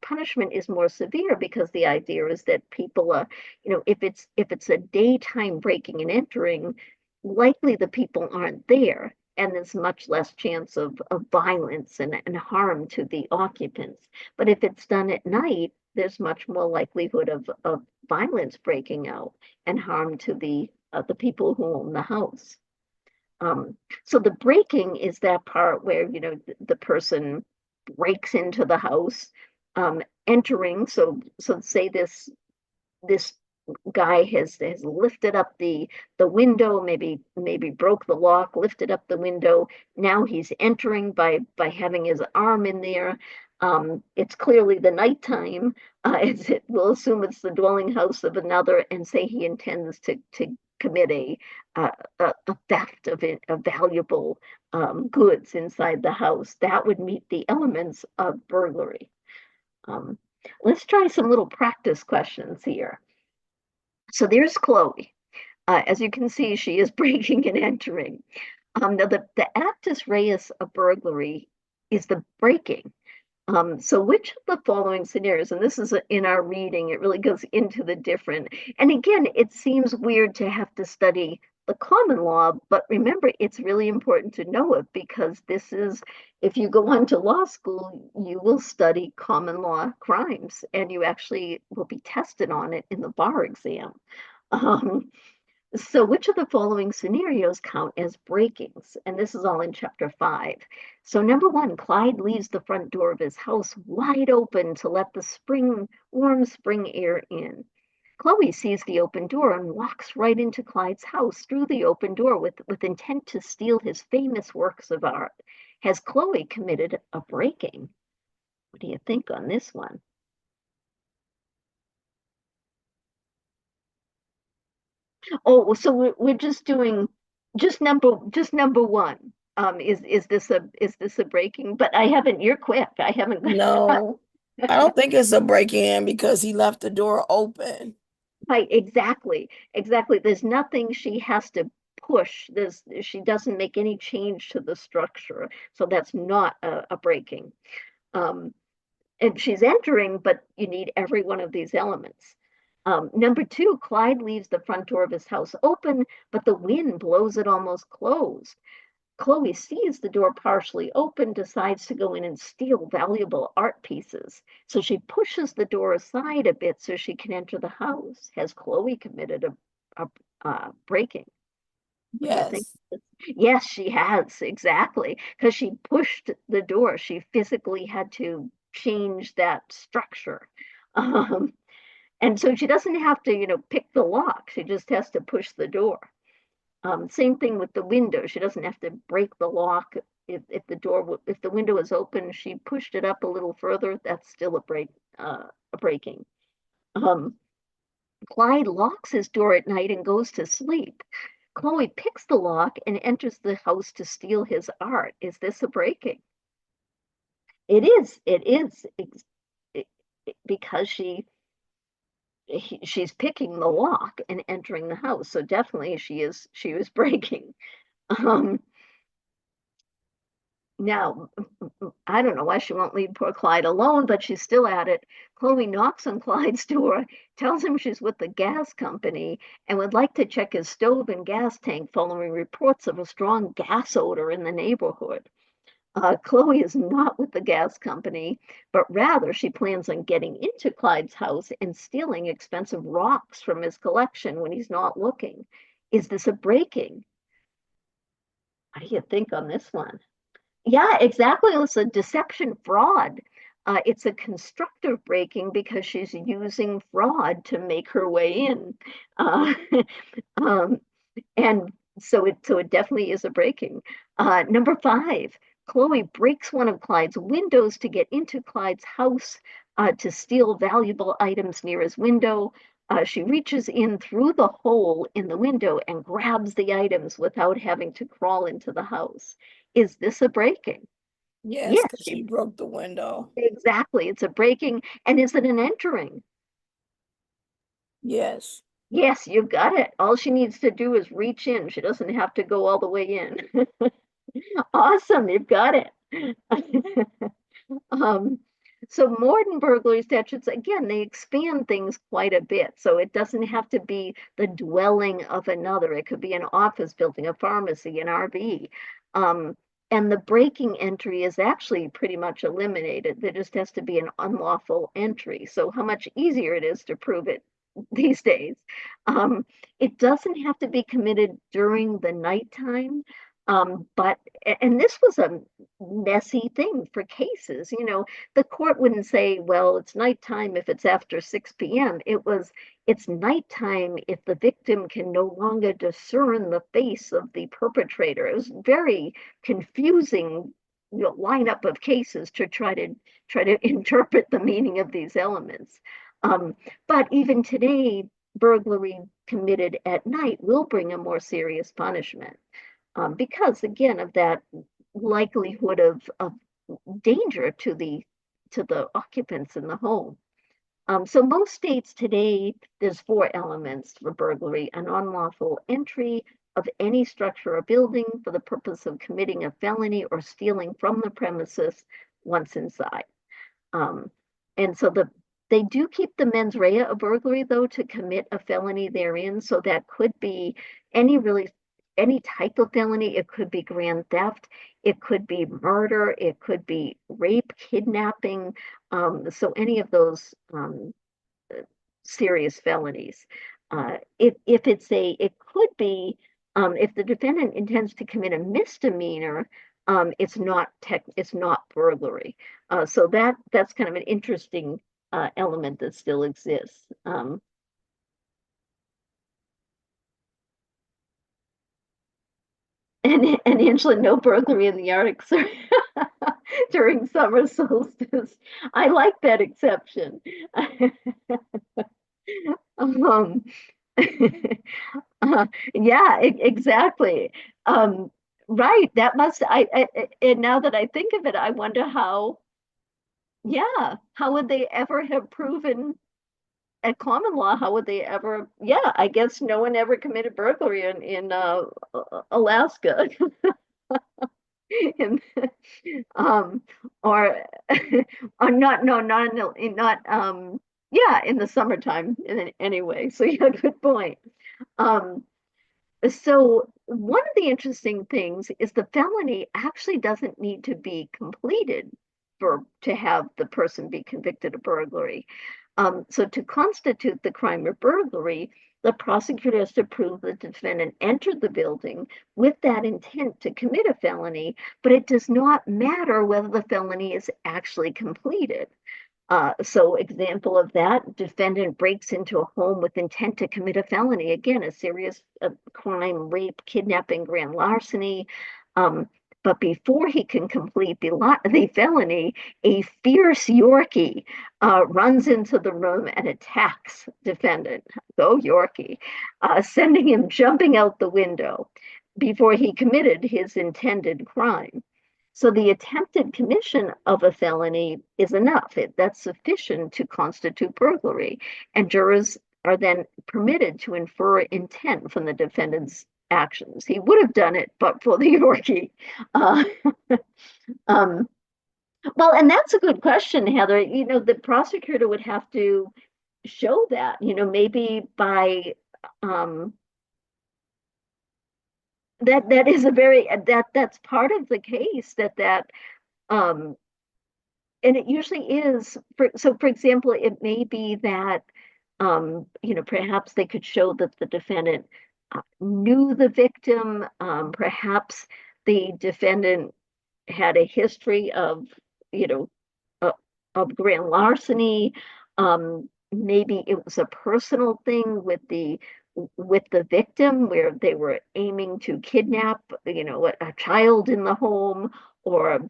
punishment is more severe because the idea is that people are, if it's a daytime breaking and entering, likely the people aren't there, and there's much less chance of violence and harm to the occupants. But if it's done at night, there's much more likelihood of violence breaking out and harm to the people who own the house. So the breaking is that part where, the person breaks into the house, entering. So say this guy has lifted up the window, maybe broke the lock, lifted up the window. Now he's entering by having his arm in there. It's clearly the nighttime. We'll assume it's the dwelling house of another, and say he intends to commit a theft of valuable goods inside the house. That would meet the elements of burglary. Um, let's try some little practice questions here. So there's Chloe. As you can see, she is breaking and entering. Now, the actus reus of burglary is the breaking. So which of the following scenarios, and this is in our reading, it really goes into the different, and again, it seems weird to have to study the common law, but remember, it's really important to know it because if you go on to law school, you will study common law crimes and you actually will be tested on it in the bar exam. Um, so, which of the following scenarios count as breakings? And this is all in chapter 5. So, number 1, Clyde leaves the front door of his house wide open to let the warm spring air in. Chloe sees the open door and walks right into Clyde's house through the open door with intent to steal his famous works of art. Has Chloe committed a breaking? What do you think on this one? Oh, so we're just doing just number one. Is this a breaking? But I haven't. You're quick. I haven't. No, I don't think it's a break-in because he left the door open. Right, exactly. There's nothing she has to push. She doesn't make any change to the structure, so that's not a breaking. Um, and she's entering, but you need every one of these elements. Number 2, Clyde leaves the front door of his house open, but the wind blows it almost closed. Chloe sees the door partially open, decides to go in and steal valuable art pieces. So she pushes the door aside a bit so she can enter the house. Has Chloe committed a breaking? What do you think? Yes. Yes, she has, exactly. Because she pushed the door. She physically had to change that structure. Um, and so she doesn't have to, pick the lock. She just has to push the door. Same thing with the window. She doesn't have to break the lock. If the window is open, she pushed it up a little further. That's still a breaking. Um, Clyde locks his door at night and goes to sleep. Chloe picks the lock and enters the house to steal his art. Is this a breaking? It is. It is because she's picking the lock and entering the house. So definitely she was breaking. Um, Now, I don't know why she won't leave poor Clyde alone, but she's still at it. Chloe knocks on Clyde's door, tells him she's with the gas company and would like to check his stove and gas tank following reports of a strong gas odor in the neighborhood. Chloe is not with the gas company, but rather she plans on getting into Clyde's house and stealing expensive rocks from his collection when he's not looking. Is this a breaking? What do you think on this one? Yeah, exactly. It's a deception fraud. It's a constructive breaking because she's using fraud to make her way in. Uh, um, and so it definitely is a breaking. Number 5, Chloe breaks one of Clyde's windows to get into Clyde's house to steal valuable items near his window. She reaches in through the hole in the window and grabs the items without having to crawl into the house. Is this a breaking? Yes, Yes, because she broke the window. exactly. It's a breaking. And is it an entering? Yes. Yes, you got it. All she needs to do is reach in. She doesn't have to go all the way in. Awesome, you've got it. Um, so modern burglary statutes, again, they expand things quite a bit. So it doesn't have to be the dwelling of another. It could be an office building, a pharmacy, an RV. Um, and the breaking entry is actually pretty much eliminated. There just has to be an unlawful entry. So how much easier it is to prove it these days. Um, it doesn't have to be committed during the nighttime. But and this was a messy thing for cases. The court wouldn't say, well, it's nighttime if it's after 6 p.m. It's nighttime if the victim can no longer discern the face of the perpetrator. It was very confusing, lineup of cases to try to interpret the meaning of these elements. But even today, burglary committed at night will bring a more serious punishment, because again of that likelihood of danger to the occupants in the home. So most states today, there's four elements for burglary: an unlawful entry of any structure or building for the purpose of committing a felony or stealing from the premises once inside. Um, and so they do keep the mens rea of burglary, though, to commit a felony therein. So that could be really any type of felony. It could be grand theft, it could be murder, it could be rape, kidnapping. So any of those serious felonies. It could be, if the defendant intends to commit a misdemeanor, it's not burglary. So that's kind of an interesting element that still exists. And Angela, no burglary in the Arctic during summer solstice. I like that exception. Um, yeah, exactly. Um, right. That must, and now that I think of it, I wonder yeah, how would they ever have proven at common law? How would they ever, yeah, I guess no one ever committed burglary in Alaska. And, um, or, or not, no, not, not, yeah, in the summertime anyway. So yeah, good point. Um, So one of the interesting things is the felony actually doesn't need to be completed to have the person be convicted of burglary. So to constitute the crime of burglary, the prosecutor has to prove the defendant entered the building with that intent to commit a felony, but it does not matter whether the felony is actually completed. So example of that, defendant breaks into a home with intent to commit a felony. Again, a serious crime, rape, kidnapping, grand larceny. Um, but before he can complete the felony, a fierce Yorkie runs into the room and attacks defendant. Go Yorkie, sending him jumping out the window before he committed his intended crime. So the attempted commission of a felony is enough. That's sufficient to constitute burglary. And jurors are then permitted to infer intent from the defendant's actions. He would have done it, but for the Yorkie. Uh, um, well, and that's a good question, Heather. The prosecutor would have to show that, maybe by um, that is a very that's part of the case that um and it usually is for example, it may be that perhaps they could show that the defendant knew the victim. Perhaps the defendant had a history you know uh, of grand larceny. Maybe it was a personal thing with the victim where they were aiming to kidnap, a child in the home, or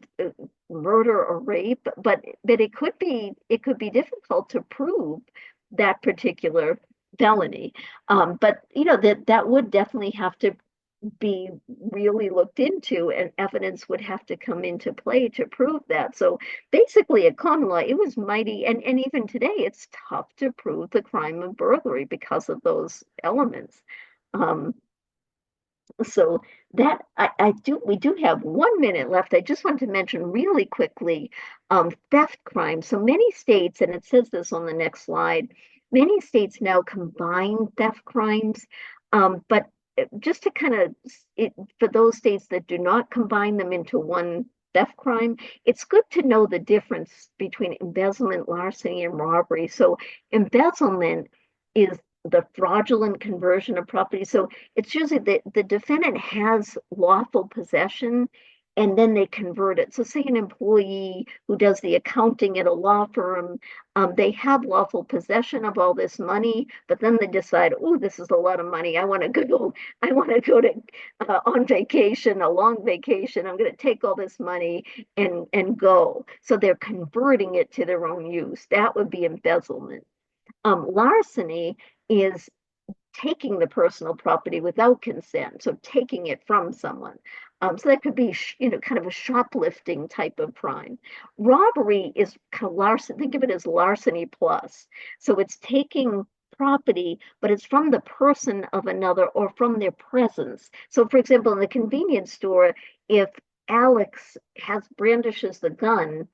murder or rape. But it could be difficult to prove that particular felony. But that would definitely have to be really looked into, and evidence would have to come into play to prove that. So basically, at common law, it was mighty, and even today, it's tough to prove the crime of burglary because of those elements. Um, so we do have 1 minute left. I just want to mention really quickly theft crime. So many states, and it says this on the next slide, many states now combine theft crimes. But just to kind of for those states that do not combine them into one theft crime, it's good to know the difference between embezzlement, larceny, and robbery. So embezzlement is the fraudulent conversion of property. So it's usually the defendant has lawful possession and then they convert it. So say an employee who does the accounting at a law firm, they have lawful possession of all this money, but then they decide, oh, this is a lot of money. I want to go to on vacation, a long vacation. I'm going to take all this money and go. So they're converting it to their own use. That would be embezzlement. Larceny is taking the personal property without consent, so taking it from someone. So that could be, kind of a shoplifting type of crime. Robbery is kind of larceny. Think of it as larceny plus. So it's taking property, but it's from the person of another or from their presence. So, for example, in the convenience store, if Alex brandishes the gun,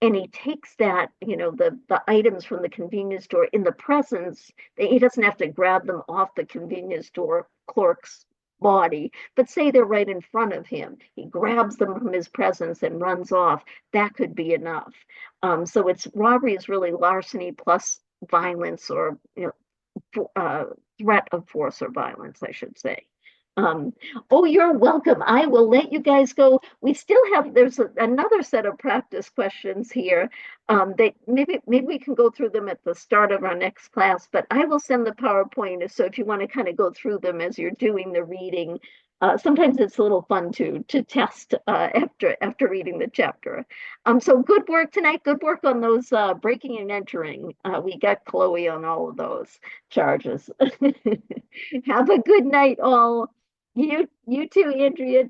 and he takes that, the items from the convenience store in the presence, he doesn't have to grab them off the convenience store clerk's body, but say they're right in front of him. He grabs them from his presence and runs off. That could be enough. So it's robbery is really larceny plus violence or threat of force or violence, I should say. Um, oh, you're welcome. I will let you guys go. We still have, there's another set of practice questions here. Maybe we can go through them at the start of our next class, but I will send the PowerPoint. So if you want to kind of go through them as you're doing the reading, sometimes it's a little fun to test after reading the chapter. So good work tonight. Good work on those breaking and entering. We got Chloe on all of those charges. Have a good night, all. You too, Andrea.